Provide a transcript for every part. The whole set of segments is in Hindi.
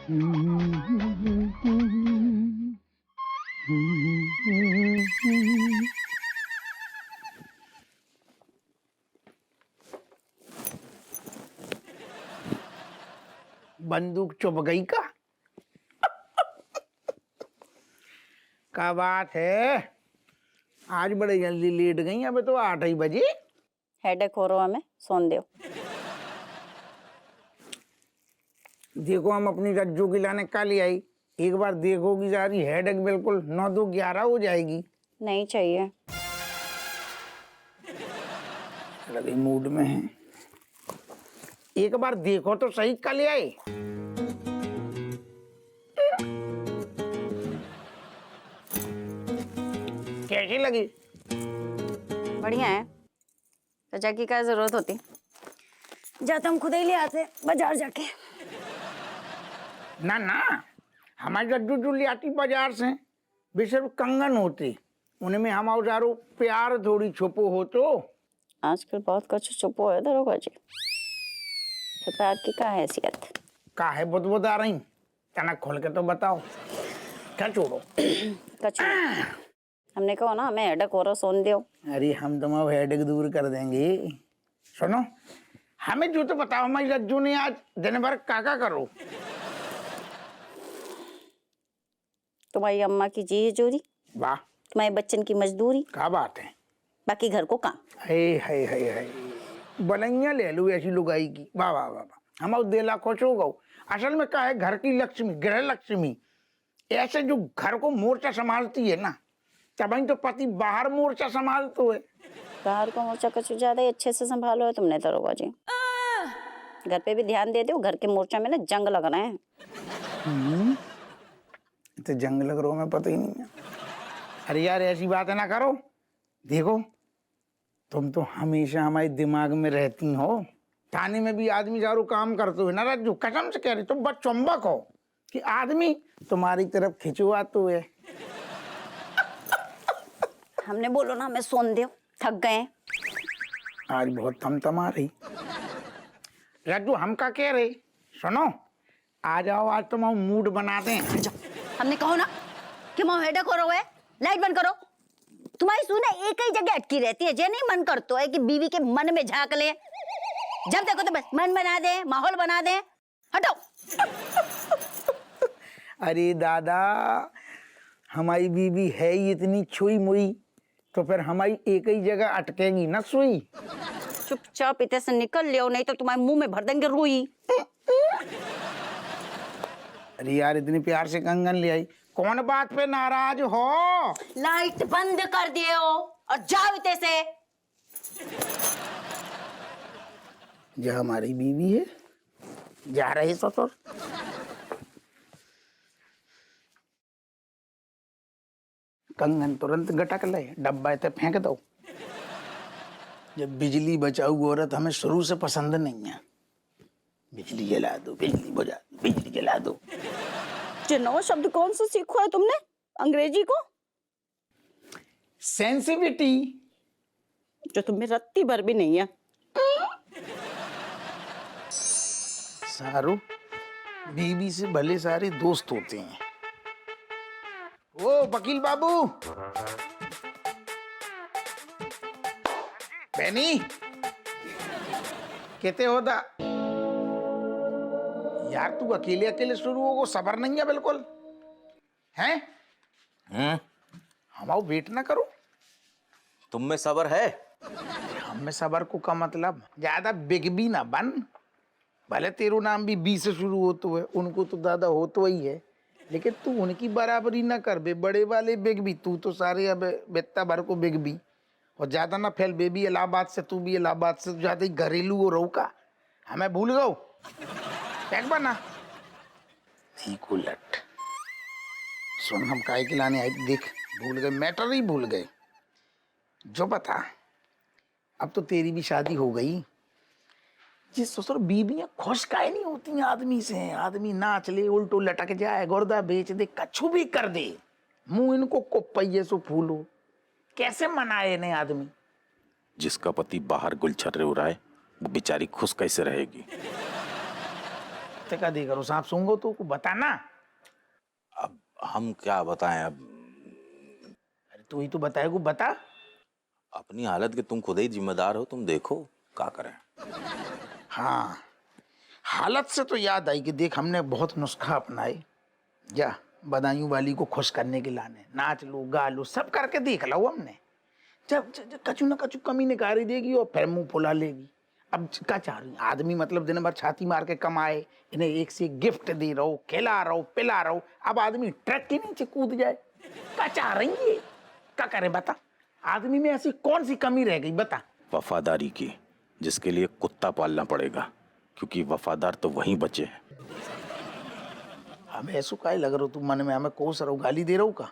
बंदूक चुप गई का बात है? आज बड़े जल्दी लेट गई, अबे तो 8 ही बजे। हेडेक हो रहा हमें, सोन दो। देखो हम अपनी रज्जू की लाने कल ही आई, एक बार देखोगी सारी हेडेक बिल्कुल 9 2 11 हो जाएगी। नहीं चाहिए। लगे मूड में है, एक बार देखो तो सही कल आई। कैसी लगी? बढ़िया है। चाचा की क्या जरूरत होती, जाते हम खुद ही ले आते बाजार जाके। ना ना, हमारी रज्जू जो ले आती बाजार से वे सिर्फ कंगन होते, उनमें हम औजारों प्यार थोड़ी छुपो हो। तो आजकल बहुत कुछ छुपो है दरोगा जी, तो प्यार की क्या हैसियत? का है बुद आ रही, कनक खोल के तो बताओ। क्या छोड़ो कछु हमने कहा ना हमें हेडेक हो रहा, सोन दो। अरे हम तुम्हारा हेडेक दूर कर देंगे। सुनो, हमें जो तो बताओ, हमारी रज्जू ने आज दिन भर काका करो। तुम्हारी अम्मा की जी चोरी, वाह, तुम्हारे बच्चन की मजदूरी, क्या बात है। बाकी घर को काम। है बलैया ले लो ऐसी लुगाई की। वाह वाह वाह वाह, हम देला खुश हो गो। असल में क्या है, घर की लक्ष्मी, गृह लक्ष्मी ऐसे जो घर को मोर्चा संभालती है ना, तब तो पति बाहर मोर्चा संभालतो है। बाहर का मोर्चा कुछ ज्यादा ही अच्छे से संभालो है तुमने दरोगा जी। घर पे भी ध्यान दे दो, घर के मोर्चा में ना जंग लग रहे हैं। तो जंग लग रहा मैं पता ही नहीं है। अरे यार ऐसी बातें ना करो, देखो तुम तो हमेशा हमारे दिमाग में रहती हो। थाने में भी आदमी जारू काम करते हुए ना रज्जू, कसम से कह रही तुम बस चुंबक हो कि आदमी तुम्हारी तरफ खिंचवा तो है। हमने बोलो ना हमें सोन दो, थक गए। आज बहुत थम रही रज्जू, हम का कह रहे, सुनो आ जाओ, आज तुम मूड बना दें। हमने कहो ना कि माँ हेडेक हो रहा है, लाइट बंद करो। तुम्हारी सुने एक ही जगह अटकी रहती है, जे नहीं मन करतो है कि बीवी के मन में झांक ले। जब देखो तो बस मन बना दे, माहौल बना दे, हटो। अरे दादा, हमारी बीवी है ही इतनी छुई मुई, तो फिर हमारी एक ही जगह अटकेगी ना सुई। चुपचाप इतने से निकल लियो, नहीं तो तुम्हारे मुंह में भर देंगे रुई। अरे यार इतनी प्यार से कंगन ले आई, कौन बात पे नाराज हो? लाइट बंद कर दियो और जाओ इतने से। जो हमारी बीवी है जा रही ससुर। कंगन तुरंत गटक ले, डब्बा इतने फेंक दो। जब बिजली बचाऊ औरत हमें शुरू से पसंद नहीं है। बिजली जला दो, बिजली बुझा दो, बिजली जला दो। ये नवा शब्द कौन सा सीखा है तुमने अंग्रेजी को? सेंसिटिविटी, जो तुम्हें रत्ती भर भी नहीं है। सारू, बीवी से भले सारे दोस्त होते हैं। ओ वकील बाबू, बहनी कहते होता यार, तू अकेले अकेले शुरू हो, सबर नहीं है बिल्कुल हैं? हमारा वेट ना करो। तुम में सबर है? हम में सबर को का मतलब, ज्यादा बिग भी ना बन। भले तेरो नाम भी बी से शुरू हो तो है, उनको तो दादा हो तो ही है, लेकिन तू उनकी बराबरी ना कर बे। बड़े वाले बिग भी, तू तो सारे अब बेत्ता भर को बिग भी। और ज्यादा ना फैल बेबी, इलाहाबाद से तू भी इलाहाबाद से ज्यादा ही घरेलू हो रहो का। हमें भूल गो पैक बना ठीक उलट। सुन, हम काय के लाने आए, देख भूल गए, मैटर ही भूल गए। जो बता, अब तो तेरी भी शादी हो गई। जिस ससुर बीबियां खुश काहे नहीं होती आदमी से। आदमी नाच ले, उल्टो लटक जाए, गुर्दा बेच दे, कछु भी कर दे, मुंह इनको कोपैये सो फूलो, कैसे मनाए इन्हें आदमी? जिसका पति बाहर गुलछर्रे उड़ाए, वो बेचारी खुश कैसे रहेगी? ते का देख रहो सांप सूंघो तो को बताना। अब हम क्या बताएं? अब अरे तू ही तो बताएगो, बता। अपनी हालत के तुम खुद ही जिम्मेदार हो, तुम देखो क्या करें। हाँ, हालत से तो याद आई कि देख हमने बहुत नुस्खा अपनाए। जा बदायूं वाली को खुश करने के लाने नाच लो गा लो सब करके देख लो हमने। जब कछु ना कछु कमी निकाली देगी और फिर मुंह फुला लेगी। अब क्या चाह रही आदमी, मतलब दिन भर छाती मार के कमाए, इन्हें एक से एक गिफ्ट दे रहो, खिला रहो, पिला रहो, अब आदमी ट्रक के नीचे कूद जाए। क्या चाह रही है, क्या करे बता? आदमी में ऐसी कौन सी कमी रह गई बता? वफादारी की, जिसके लिए कुत्ता पालना पड़ेगा, क्योंकि वफादार तो वहीं बचे हैं। हमें ऐसा काहे लग रहा तू मन में हमें कोस रहो, गाली दे रहो का?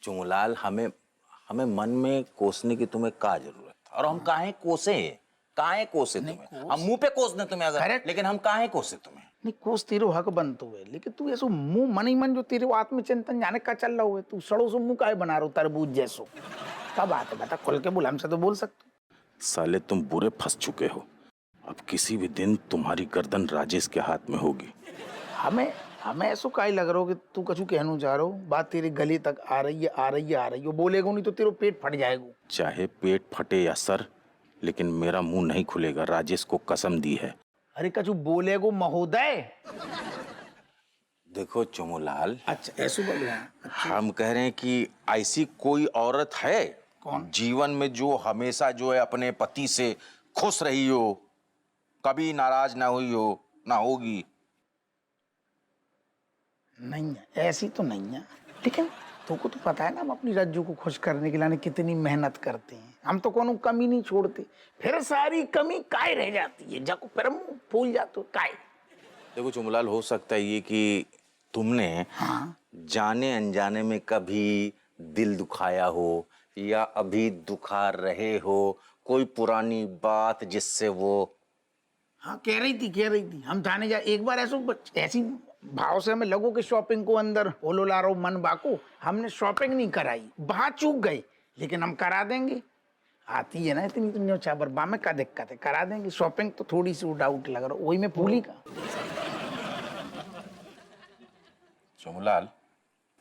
चुंगलाल, हमें मन में कोसने की तुम्हें क्या जरूरत? और हम काहे कोसे? काहे कोसे तुम्हें? हम मुंह पे कोस दें तुम्हें अगर, लेकिन हम काहे कोसे तुम्हें? नहीं, कोस तेरो हक बनतो है, लेकिन तू ऐसो मुंह मन ही मन जो तेरे आत्मचिंतन जाने का चल रहा है, तू सड़ो सो मुंह काहे बना रहा हो तरबूज जैसो? क्या बात है बता, खुल के बोल, हमसे तो बोल सकते। साले तुम बुरे फंस चुके हो। अब किसी भी दिन तुम्हारी गर्दन राजेश के हाथ में होगी। हमें ऐसो काहे लग रहा हो कि तू कछु कहना चाह रहा हो, बात तेरे गले तक आ रही है, आ रही है, आ रही है, बोलेगा नहीं तो तेरा पेट फट जाएगा। चाहे पेट फटे या सर, लेकिन मेरा मुंह नहीं खुलेगा, राजेश को कसम दी है। अरे कछु बोलेगो महोदय? देखो चुमुलाल, अच्छा ऐसो बोल रहा है। हम कह रहे हैं कि ऐसी कोई औरत है कौन? जीवन में जो हमेशा जो है अपने पति से खुश रही हो, कभी नाराज ना हुई हो, ना होगी? नहीं है, ऐसी तो नहीं है, लेकिन तुमको तो पता है ना हम अपनी रज्जू को खुश करने के लिए कितनी मेहनत करते हैं। हम तो कोनो कमी नहीं छोड़ते, फिर सारी कमी काहे रह जाती है, जाको फिर मुंह फूल जाते काहे। देखो चुमुलाल, हो सकता है ये कि तुमने जाने अनजाने में कभी दिल दुखाया हो, या अभी दुखा रहे हो कोई पुरानी बात जिससे वो। हाँ कह रही थी हम थाने जा एक बार ऐसी भाव से हमें लगो कि शॉपिंग को अंदर ओलो ला रहा मन बाको, हमने शॉपिंग नहीं कराई, वहां चूक गए, लेकिन हम करा देंगे। आती है ना इतनी इतनी चाबर बा में क्या दिक्कत है, करा देंगे शॉपिंग। तो थोड़ी सी डाउट लग रहा वही में भूली का। चुमुलाल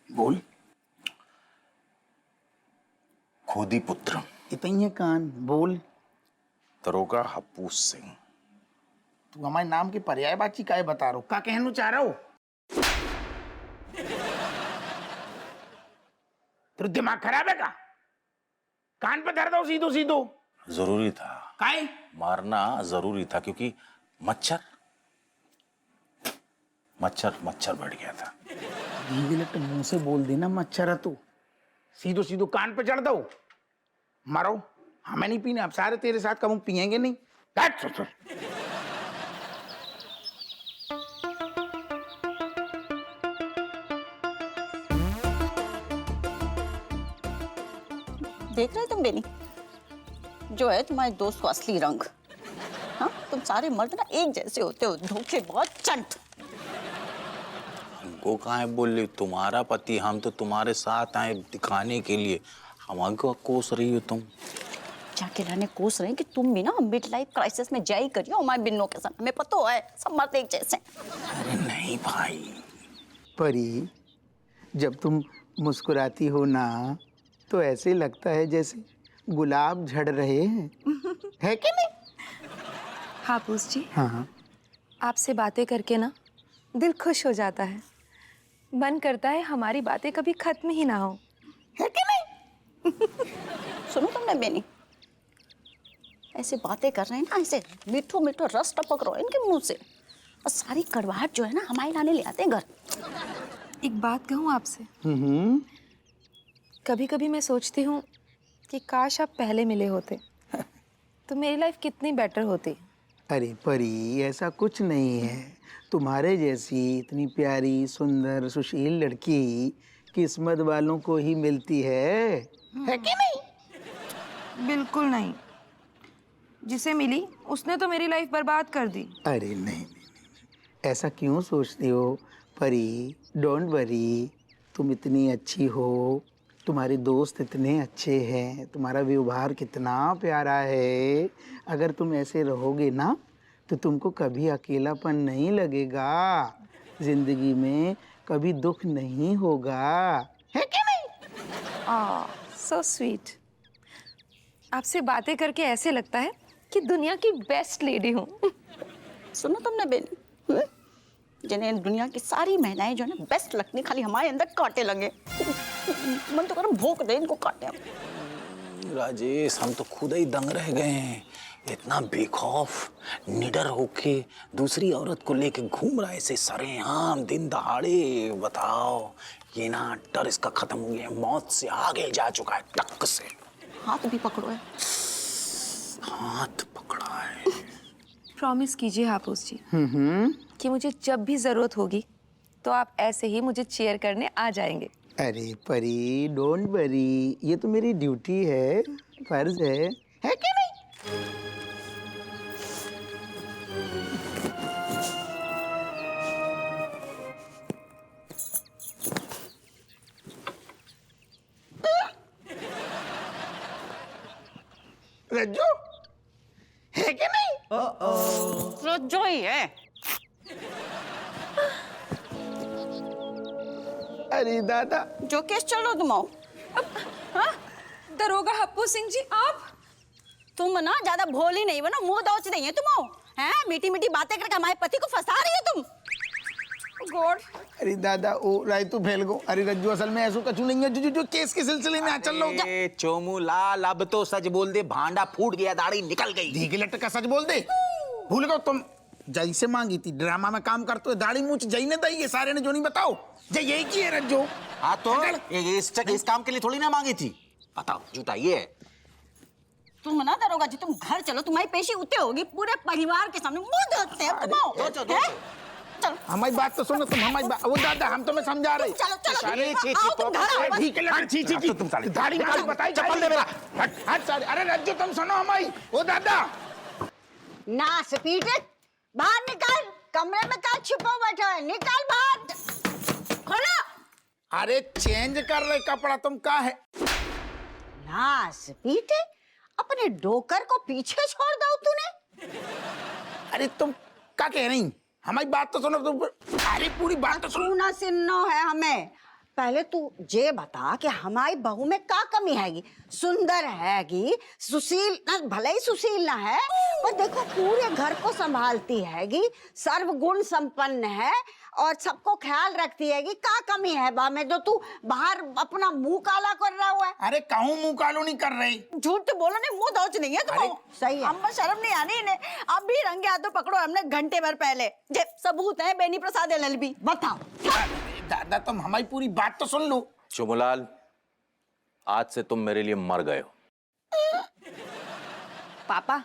बोल। खोदी पुत्र इतनी है कान बोल। दरोगा हप्पूस सिंह। तू हमारे नाम की पर्यायवाची काहे बता रहा हो, क्या कहना चाह रहा हो? तेरा दिमाग खराब है का? कान पे धर दो सीधो सीधो। जरूरी था, काहे मारना जरूरी था, क्योंकि मच्छर बढ़ गया था। धीरे तो मुंह से बोल देना मच्छर है तू, सीधो सीधो कान पे चढ़ दो, मारो। हमें नहीं पीना, अब सारे तेरे साथ कम पियेंगे नहीं। देख रहे तुम बेनी, जो है तुम्हारे दोस्त को असली रंग। हाँ, तुम सारे मर्द ना एक जैसे होते हो, धोखेबाज चंट। वो कहाँ बोल रही, तुम्हारा पति, हम तो तुम्हारे साथ आए दिखाने के लिए, हमको कोस रही हो तुम। जाके लाने कोस रहे कि तुम भी ना मिड लाइफ क्राइसिस में जाई करियो हमारे बिन्नों के साथ। हमें पता है सब मर्द एक जैसे। अरे नहीं भाई। परी, जब तुम मुस्कुराती हो ना तो ऐसे लगता है जैसे गुलाब झड़ रहे हैं, है कि नहीं? हाँ पूस जी, हाँ। आपसे बातें करके ना दिल खुश हो जाता है। मन करता है हमारी बातें कभी खत्म ही ना हो, है कि नहीं? सुनो तुमने बेनी, ऐसे बातें कर रहे हैं ना, ऐसे मीठो मीठो रस टपक रहा है इनके मुंह से, और सारी कड़वाहट जो है ना हमारे लाने ले आते हैं घर। एक बात कहूँ आपसे, कभी कभी मैं सोचती हूँ कि काश आप पहले मिले होते तो मेरी लाइफ कितनी बेटर होती। अरे परी, ऐसा कुछ नहीं है। तुम्हारे जैसी इतनी प्यारी सुंदर सुशील लड़की किस्मत वालों को ही मिलती है कि नहीं? बिल्कुल नहीं, जिसे मिली उसने तो मेरी लाइफ बर्बाद कर दी। अरे नहीं, ऐसा क्यों सोचती हो परी? डोंट वरी, तुम इतनी अच्छी हो, तुम्हारे दोस्त इतने अच्छे हैं, तुम्हारा व्यवहार कितना प्यारा है। अगर तुम ऐसे रहोगे ना तो तुमको कभी अकेलापन नहीं लगेगा, जिंदगी में कभी दुख नहीं होगा, है कि नहीं? So sweet. आपसे बातें करके ऐसे लगता है कि दुनिया की बेस्ट लेडी हूँ। सुनो तुमने बेनी, जिन्हें दुनिया की सारी महिलाएं जो है ना बेस्ट लगती, खाली हमारे अंदर कांटे लगे। मन तो करो भोंक दे इनको कांटे। राजेश, हम तो खुद ही दंग रह गए हैं। इतना बेखौफ निडर होके दूसरी औरत को लेके घूम रहा है ऐसे सरेआम दिन दहाड़े। बताओ, ये ना डर इसका खत्म हो गया, मौत से आगे जा चुका है टक से। हाथ भी पकड़ो है। हाथ पकड़ा है। प्रॉमिस कीजिए हापूस जी कि मुझे जब भी जरूरत होगी तो आप ऐसे ही मुझे चीयर करने आ जाएंगे। अरे परी, डोंट वरी, ये तो मेरी ड्यूटी है, फर्ज है कि नहीं? रज्जू, है कि नहीं? रज्जो ही है। अरे दादा, जो केस चलो तुम आओ। दरोगा हप्पू सिंह जी, आप तुम ना ज्यादा भोली नहीं बनो, मुंह दौच नहीं है तुम आओ। हैं मीठी मीठी बातें करके हमारे पति को फंसा रही हो तुम। गॉड। अरे दादा, ओ राय तू फैल गो। अरे रज्जू, असल में ऐसा कछु नहीं है जो जो जो केस के सिलसिले में आ चल लो। ए चोमू लाल, अब तो सच बोल दे, भांडा फूट गया, दाढ़ी निकल गई। धी लट का सच बोल दे। भूल गो तुम जई से मांगी थी, ड्रामा में काम करते हो, दाढ़ी मूछ जई ने दई है, सारे ने जो नहीं बताओ जय यही की है रज्जू। हाँ तो इस काम के लिए थोड़ी ना मांगी थी। बताओ, जूता ये है। तुम ना दरोगा जी, तुम घर चलो, तुम्हारी पेशी उतने होगी, पूरे परिवार के सामने मुंह दोते हैं तुम आओ। चलो हमारी बात तो सुनो तुम, हमारी बात। वो दादा, हम तुम्हें समझा रहे। चलो चलो अरे छी आओ तुम घर आओ बस। ठीक है, छी छी छी, तुम साले दाढ़ी निकाल, बताई चप्पल दे मेरा। हट हट सारे। अरे रज्जू, तुम सुनो हमारी। वो दादा, ना स्पीड बाहर निकाल, कमरे में क्या छुपा बैठा है, निकाल बाहर, खोलो। अरे चेंज कर रहे कपड़ा, तुम का है? ना स्पीड अपने डोकर को पीछे छोड़ दो तूने। अरे तुम क्या कह रही? हमारी बात तो सुनो तुम। अरे पूरी बात तो सुनो। सुना सुनना है हमें। पहले तू ये बता कि हमारी बहू में क्या कमी हैगी? सुंदर हैगी, सुशील ना, भले ही सुशील ना है, पर देखो पूरे घर को संभालती हैगी, सर्वगुण संपन्न है और सबको ख्याल रखती हैगी। क्या कमी है बा में जो तू बाहर अपना मुंह काला कर रहा हुआ है? अरे कहूँ मुंह कालो नहीं कर रही। झूठ तो बोलो नहीं, मुंह दौच नहीं है तुम। सही है। हम शर्म नहीं आनी इन्हें। अब भी रंगे हाथों पकड़ो हमने घंटे भर पहले। जे सबूत है बेनी प्रसाद एलएलबी। बताओ। दादा, तुम हमारी पूरी बात तो सुन लो। चुमुलाल, आज से तुम मेरे लिए मर गए हो। पापा,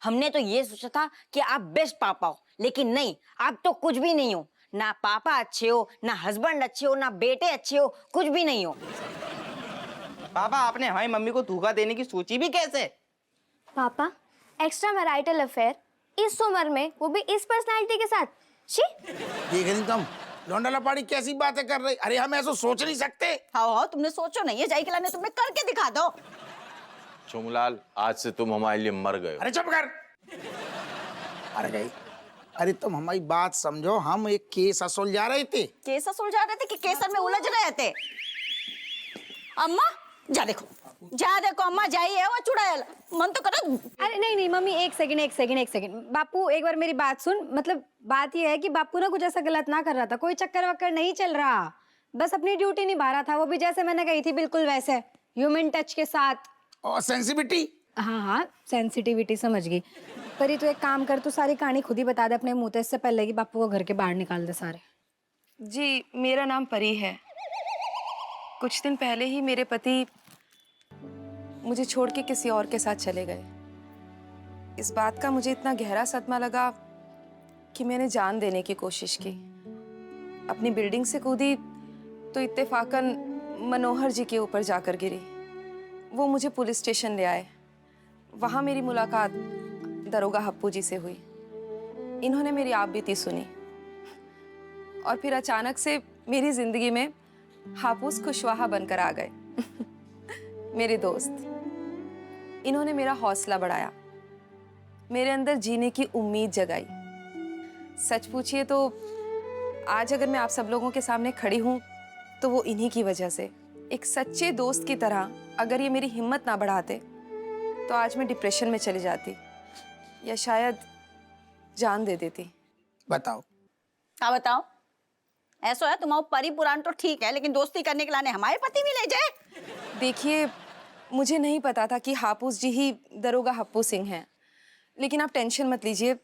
हमने तो ये सोचा था कि आप बेस्ट पापा हो, लेकिन नहीं, आप तो कुछ भी नहीं हो। ना पापा अच्छे हो, ना हस्बैंड अच्छे हो, ना बेटे अच्छे हो, कुछ भी नहीं हो। पापा, आपने हमारी मम्मी को धोखा देने की सोची भी कैसे? पापा, एक्स्ट्रा मैरिटल अफेयर इस उम्र में, वो भी इस पर्सनालिटी के साथ। छी। देख रही तुम, लौंडा लपाड़ी कैसी बातें कर रही। अरे हम ऐसा सोच नहीं सकते। हाँ तुमने सोचो नहीं है, जाई के लाने तुमने करके दिखा दो। चुमुलाल, आज से तुम हमारे लिए मर गए हो। अरे चुप कर। अरे गई। अरे तुम हमारी बात समझो, हम एक केस असुल जा रहे थे। केस सुलझा रहे थे कि केसर में उलझ रहे थे? अम्मा जा देखो अम्मा जाइए, वो चुड़ैल मन तो करो। अरे नहीं नहीं मम्मी, एक सेकंड। बापू एक बार मेरी बात सुन। मतलब बात ये है कि बापू ना कुछ ऐसा गलत ना कर रहा था, कोई चक्कर वक्कर नहीं चल रहा, बस अपनी ड्यूटी निभा रहा था। वो भी जैसे मैंने कही थी, बिल्कुल वैसे, ह्यूमन टच के साथ। और सेंसिटिविटी। हाँ, सेंसिटिविटी समझ गई। परी तू एक काम कर, तू सारी कहानी खुद ही बता दे अपने मुंह से, इससे पहले कि बापू को घर के बाहर निकाल दे सारे। जी, मेरा नाम परी है। कुछ दिन पहले ही मेरे पति मुझे छोड़ के किसी और के साथ चले गए। इस बात का मुझे इतना गहरा सदमा लगा कि मैंने जान देने की कोशिश की। अपनी बिल्डिंग से कूदी तो इत्तेफाकन मनोहर जी के ऊपर जाकर गिरी। वो मुझे पुलिस स्टेशन ले आए। वहाँ मेरी मुलाकात दरोगा हप्पू जी से हुई। इन्होंने मेरी आप बीती सुनी और फिर अचानक से मेरी जिंदगी में हापूस खुशवाहा बनकर आ गए। मेरे दोस्त, इन्होंने मेरा हौसला बढ़ाया। मेरे अंदर जीने की उम्मीद जगाई। सच पूछिए तो आज अगर मैं आप सब लोगों के सामने खड़ी हूँ तो वो इन्हीं की वजह से। एक सच्चे दोस्त की तरह अगर ये मेरी हिम्मत ना बढ़ाते तो आज मैं डिप्रेशन में चली जाती या शायद जान दे देती। बताओ। क्या बताओ? ऐसा है तुम्हारा परी पुराण तो ठीक है, लेकिन दोस्ती करने के लाने हमारे पति भी ले जाए। देखिए, मुझे नहीं पता था कि हापूस जी ही दरोगा हप्पू सिंह हैं, लेकिन आप टेंशन मत लीजिए,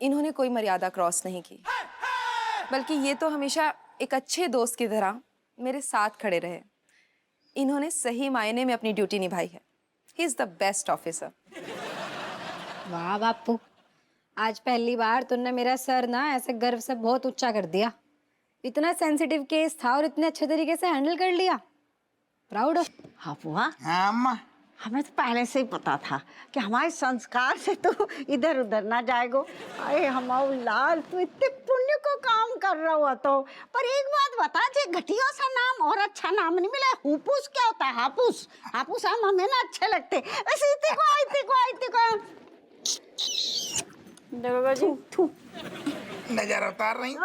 इन्होंने कोई मर्यादा क्रॉस नहीं की, बल्कि ये तो हमेशा एक अच्छे दोस्त की तरह मेरे साथ खड़े रहे। इन्होंने सही मायने में अपनी ड्यूटी निभाई है। He is the best officer. वाह बापू, आज पहली बार तुमने मेरा सर ना ऐसे गर्व से बहुत ऊंचा कर दिया। इतना सेंसिटिव केस था और इतने अच्छे तरीके से हैंडल कर लिया। Proud of. हाँ बुआ, हाँ अम्मा। हमें तो पहले से ही पता था कि हमारे संस्कार से तो इधर उधर ना जाएगो। अरे हमारा लाल तो इतने पुण्य को काम कर रहा हुआ तो। पर एक बात बता, जे घटिया सा नाम और अच्छा नाम नहीं मिला। हुपूस क्या होता है? हापूस। हापूस हम हमें ना अच्छे लगते। ऐसे इतने को दरोगा जी नजर उतार रही।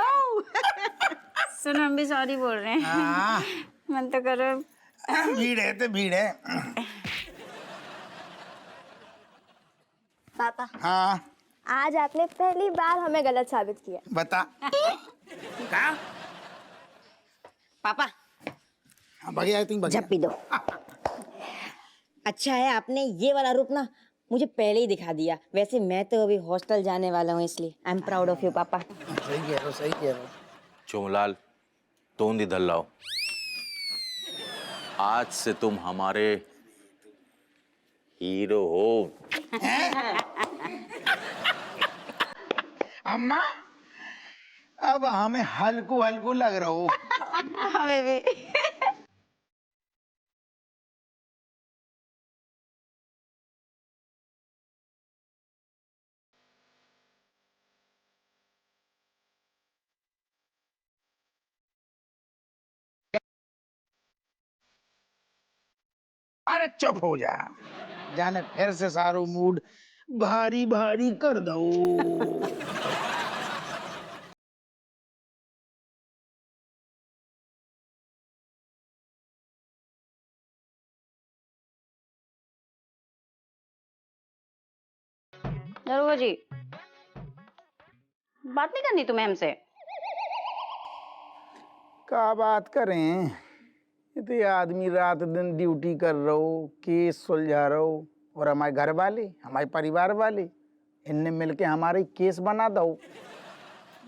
सुनो, हम भी सॉरी बोल रहे हैं। हाँ। मन तो करो। भीड़ है तो भीड़ है। पापा, हाँ आज आपने पहली बार हमें गलत साबित किया। बता। कहा? पापा हाँ बगिया है, तुम बगिया। जब पी दो। अच्छा है आपने ये वाला रूप ना मुझे पहले ही दिखा दिया। वैसे मैं तो अभी हॉस्टल जाने वाला हूँ, इसलिए I am proud of you पापा। सही कह रहे हो, सही कह रहे हो। चोमलाल, तोंद इधर लाओ। आज से तुम हमारे हीरो हो। अम्मा, अब हमें हल्को हल्को लग रहा हो। हमें भी। अरे चुप हो जा, जाने फिर से सारो मूड भारी भारी कर दो। दरोगा जी, बात नहीं करनी तुम्हें हमसे? का बात करें, ये तो ये आदमी रात दिन ड्यूटी कर रहा हो, केस सुलझा रहा हो, और हमारे घर वाले, हमारे परिवार वाले, इनने मिलके हमारे केस बना दो।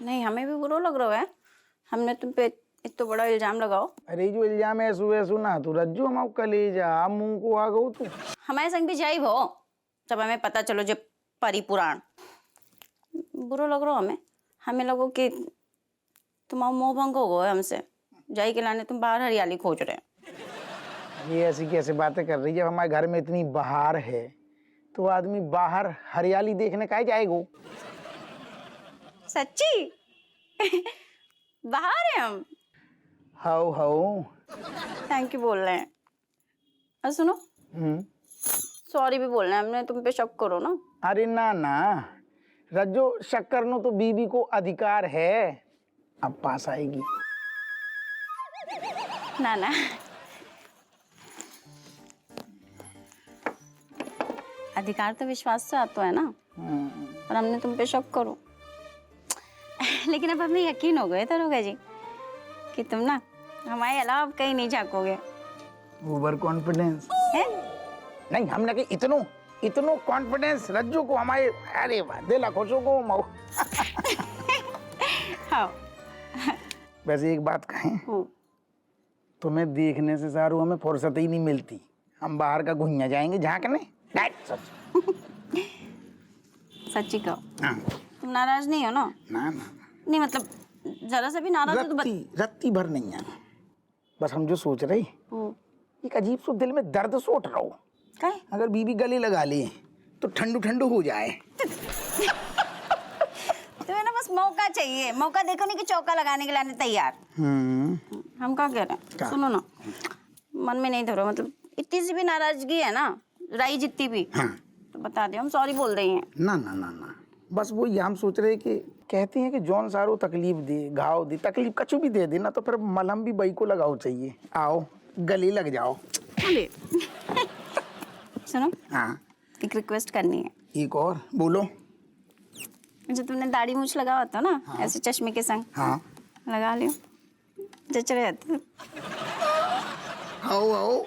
नहीं, हमें भी बुरा लग रहा है। हमने तुम पे इतना बड़ा इल्जाम लगाओ। अरे जो इल्जाम ऐसू ऐसू ना तू रज्जू हम कलेजा मुंह को आ गो तू। हमारे संग भी जाई हो जब हमें पता चलो जब परी पुराण। बुरा लग रहा हो हमें। हमें लगो कि तुम्हारा मोह भंग हो गया हमसे। जाई के लाने तुम बाहर हरियाली खोज रहे हैं। ये ऐसी कैसे बातें कर रही है? जब हमारे घर में इतनी बहार है तो आदमी बाहर हरियाली देखने काहे जाएगो? सच्ची? बाहर है हम। हाउ थैंक यू बोल रहे हैं। और सुनो, सॉरी भी बोल रहे हैं। हमने तुम पे शक करो ना। अरे ना ना रज्जो, शक करनो तो बीवी को अधिकार है। अब पास आएगी। ना ना, अधिकार तो विश्वास से आता है ना। और हमने तुम पे शक करो। लेकिन अब हमें यकीन हो गए दरोगा जी कि तुम ना हमारे अलावा अब कहीं नहीं झांकोगे। ओवर कॉन्फिडेंस है? नहीं, हमने कि इतनो कॉन्फिडेंस रज्जू को हमारे। अरे वाह, दिला खुशो को मऊ। हाँ। वैसे एक बात कहें, तुम्हें देखने से सारू हमें फुर्सत ही नहीं मिलती। हम बाहर का घुइया जाएंगे झांकने। सच्ची कहो। हाँ। तुम नाराज नहीं हो ना? ना ना नहीं मतलब जरा सा भी नाराज हो तो रत्ती भर नहीं है। बस हम जो सोच रहे, एक अजीब सो दिल में दर्द से उठ रहा हो। काहे? अगर बीबी गले लगा ले तो ठंडू ठंडू हो जाए। तुम्हें ना बस मौका चाहिए। मौका देखो नहीं कि चौका लगाने के लिए तैयार। हम क्या कह रहे हैं, सुनो ना, मन में नहीं धरो। मतलब इतनी सी भी नाराजगी है ना, राई जितनी भी, तो बता दे, हम सॉरी बोल रही हैं। ना ना ना ना, बस वो ये हम सोच रहे कि कहते हैं कि जौन सारो तकलीफ दे, घाव दे, तकलीफ कछु भी दे देना तो फिर मलहम भी बई को लगाओ चाहिए। आओ गले लग जाओ। अरे सुनो, हाँ एक रिक्वेस्ट करनी है। एक और बोलो। जो तुमने दाढ़ी मूछ लगा होता ना, ऐसे चश्मे के संग, हाँ लगा लियो, जच रहे थे। आओ आओ,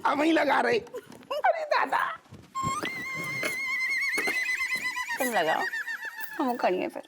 हम ही लगा रहे। अरे दादा तुम लगाओ, हम खड़िए फिर।